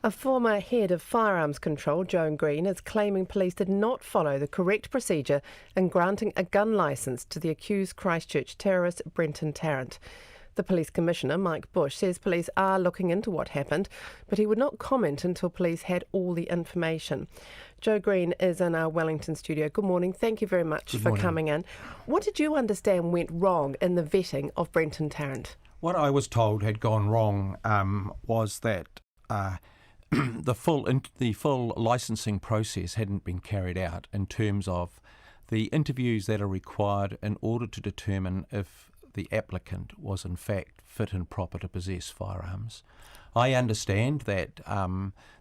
A former head of firearms control, Joan Green, is claiming police did not follow the correct procedure in granting a gun licence to the accused Christchurch terrorist Brenton Tarrant. The Police Commissioner, Mike Bush, says police are looking into what happened, but he would not comment until police had all the information. Jo Green is in our Wellington studio. Good morning. Thank you very much for coming in. What did you understand went wrong in the vetting of Brenton Tarrant? What I was told had gone wrong was that the full licensing process hadn't been carried out in terms of the interviews that are required in order to determine if the applicant was in fact fit and proper to possess firearms. I understand that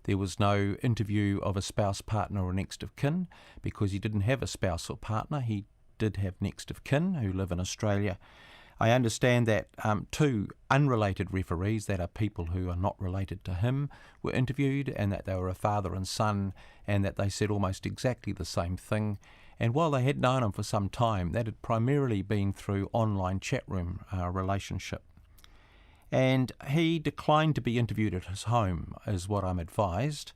there was no interview of a spouse, partner or next of kin because he didn't have a spouse or partner. He did have next of kin who live in Australia. I understand that two unrelated referees, that are people who are not related to him, were interviewed, and that they were a father and son, and that they said almost exactly the same thing. And while they had known him for some time, that had primarily been through online chat room relationship. And he declined to be interviewed at his home, is what I'm advised,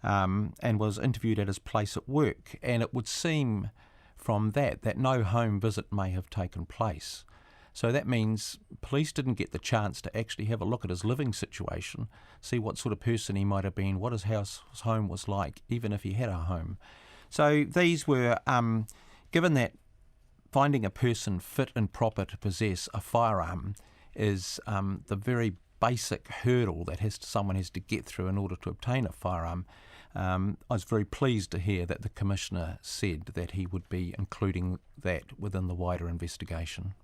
and was interviewed at his place at work. And it would seem from that no home visit may have taken place. So that means police didn't get the chance to actually have a look at his living situation, see what sort of person he might have been, what his home was like, even if he had a home. So these were, given that finding a person fit and proper to possess a firearm is the very basic hurdle that someone has to get through in order to obtain a firearm, I was very pleased to hear that the Commissioner said that he would be including that within the wider investigation.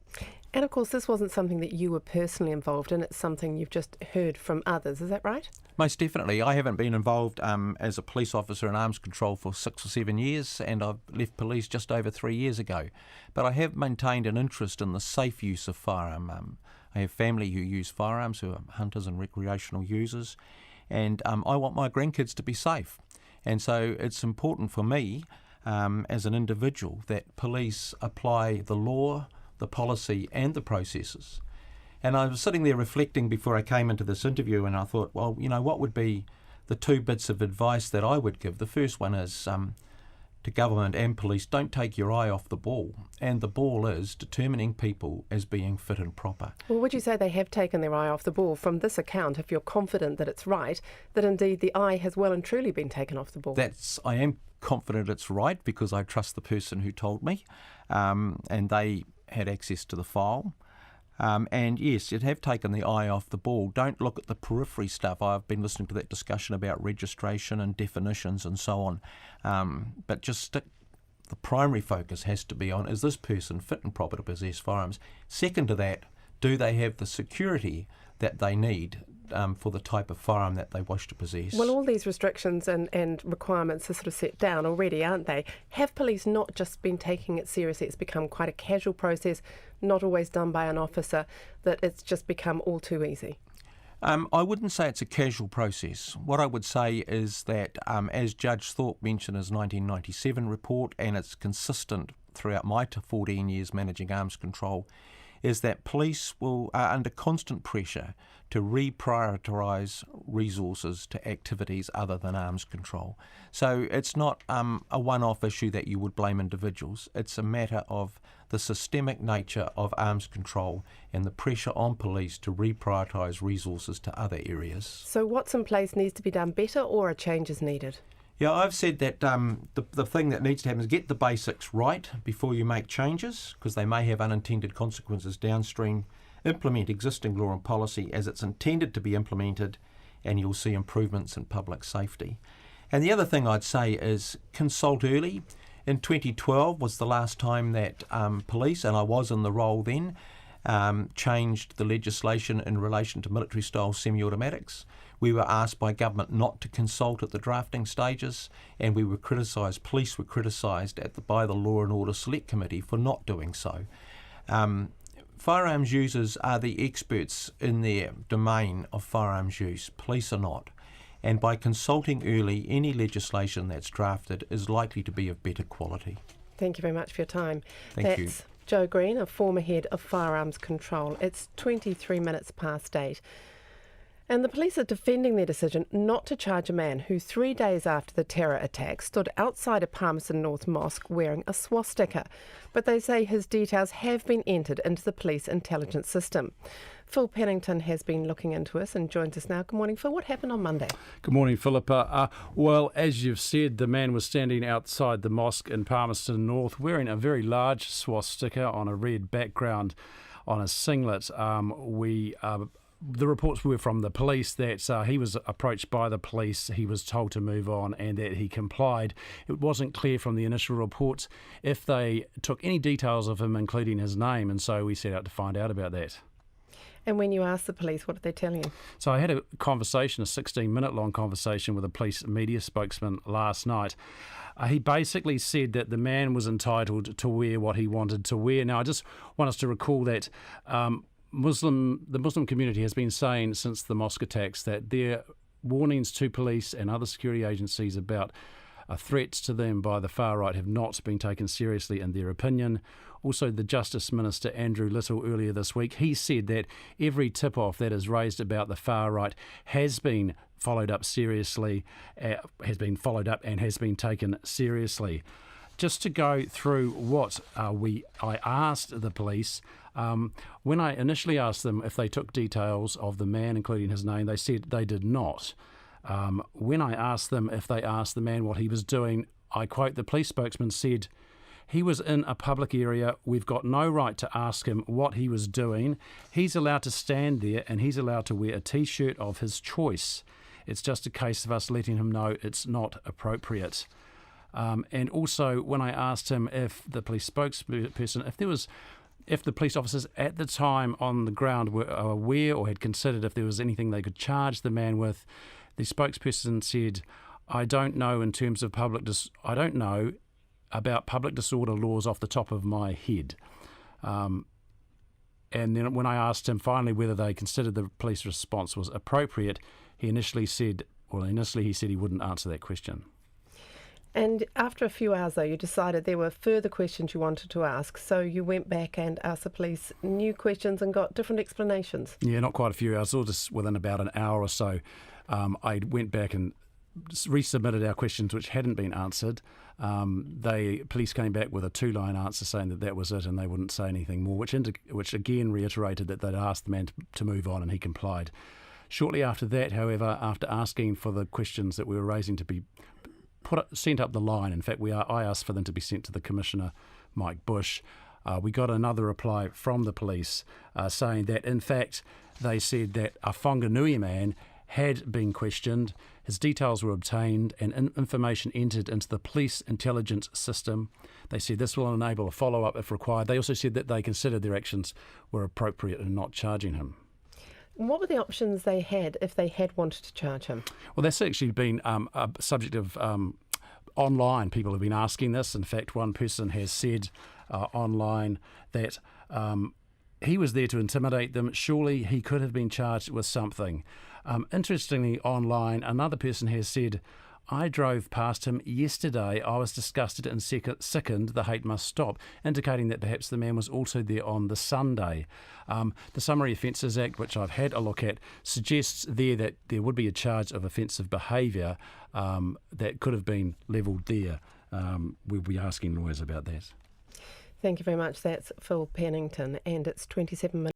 And of course, this wasn't something that you were personally involved in, it's something you've just heard from others, is that right? Most definitely. I haven't been involved as a police officer in arms control for 6 or 7 years, and I've left police just over 3 years ago. But I have maintained an interest in the safe use of firearm. I have family who use firearms, who are hunters and recreational users, and I want my grandkids to be safe. And so it's important for me as an individual that police apply the law, the policy and the processes. And I was sitting there reflecting before I came into this interview, and I thought, well, you know, what would be the two bits of advice that I would give? The first one is to government and police, don't take your eye off the ball. And the ball is determining people as being fit and proper. Well, would you say they have taken their eye off the ball from this account, if you're confident that it's right, that indeed the eye has well and truly been taken off the ball? I am confident it's right because I trust the person who told me, and they had access to the file. And yes, it have taken the eye off the ball. Don't look at the periphery stuff. I've been listening to that discussion about registration and definitions and so on. But just the primary focus has to be on, is this person fit and proper to possess firearms? Second to that, do they have the security that they need for the type of firearm that they wish to possess? Well, all these restrictions and requirements are sort of set down already, aren't they? Have police not just been taking it seriously? It's become quite a casual process, not always done by an officer, that it's just become all too easy? I wouldn't say it's a casual process. What I would say is that, as Judge Thorpe mentioned in his 1997 report, and it's consistent throughout my 14 years managing arms control, is that police are under constant pressure to reprioritise resources to activities other than arms control. So it's not a one-off issue that you would blame individuals. It's a matter of the systemic nature of arms control and the pressure on police to reprioritise resources to other areas. So what's in place needs to be done better, or a change is needed? Yeah, I've said that the thing that needs to happen is get the basics right before you make changes, because they may have unintended consequences downstream. Implement existing law and policy as it's intended to be implemented, and you'll see improvements in public safety. And the other thing I'd say is consult early. In 2012 was the last time that police, and I was in the role then, changed the legislation in relation to military-style semi-automatics. We were asked by government not to consult at the drafting stages, and we were criticised, police were criticised by the Law and Order Select Committee for not doing so. Firearms users are the experts in their domain of firearms use. Police are not. And by consulting early, any legislation that's drafted is likely to be of better quality. Thank you very much for your time. Thank you. Jo Green, a former head of firearms control. It's 23 minutes past 8. And the police are defending their decision not to charge a man who 3 days after the terror attack stood outside a Palmerston North mosque wearing a swastika. But they say his details have been entered into the police intelligence system. Phil Pennington has been looking into us and joins us now. Good morning, Phil. What happened on Monday? Good morning, Philippa. Well, as you've said, the man was standing outside the mosque in Palmerston North wearing a very large swastika on a red background on a singlet. The reports were from the police that he was approached by the police, he was told to move on and that he complied. It wasn't clear from the initial reports if they took any details of him, including his name, and so we set out to find out about that. And when you asked the police, what did they tell you? So I had a 16-minute long conversation with a police media spokesman last night. He basically said that the man was entitled to wear what he wanted to wear. Now, I just want us to recall that the Muslim community has been saying since the mosque attacks that their warnings to police and other security agencies about threats to them by the far right have not been taken seriously in their opinion. Also, the Justice Minister Andrew Little earlier this week, he said that every tip-off that is raised about the far right has been followed up seriously, and has been taken seriously. Just to go through what I asked the police, when I initially asked them if they took details of the man, including his name, they said they did not. When I asked them if they asked the man what he was doing, I quote, the police spokesman said, "He was in a public area. We've got no right to ask him what he was doing. He's allowed to stand there and he's allowed to wear a T-shirt of his choice. It's just a case of us letting him know it's not appropriate." And also, when I asked him if the police spokesperson, if the police officers at the time on the ground were aware or had considered if there was anything they could charge the man with, the spokesperson said, "I don't know in terms of I don't know about public disorder laws off the top of my head." And then when I asked him finally whether they considered the police response was appropriate, he initially said he wouldn't answer that question. And after a few hours, though, you decided there were further questions you wanted to ask, so you went back and asked the police new questions and got different explanations. Yeah, not quite a few hours, all just within about an hour or so. I went back and resubmitted our questions which hadn't been answered. Police came back with a 2-line answer saying that was it and they wouldn't say anything more, which again reiterated that they'd asked the man to move on and he complied. Shortly after that, however, after asking for the questions that we were raising to be sent up the line, in fact, I asked for them to be sent to the Commissioner, Mike Bush, we got another reply from the police saying that, in fact, they said that a Whanganui man had been questioned, his details were obtained and information entered into the police intelligence system. They said this will enable a follow-up if required. They also said that they considered their actions were appropriate in not charging him. What were the options they had if they had wanted to charge him? Well, that's actually been a subject of online. People have been asking this. In fact, one person has said online that he was there to intimidate them. Surely he could have been charged with something. Interestingly, online, another person has said, "I drove past him yesterday. I was disgusted and sickened. The hate must stop," indicating that perhaps the man was also there on the Sunday. The Summary Offences Act, which I've had a look at, suggests there that there would be a charge of offensive behaviour that could have been levelled there. We'll be asking lawyers about that. Thank you very much. That's Phil Pennington, and it's 27 minutes.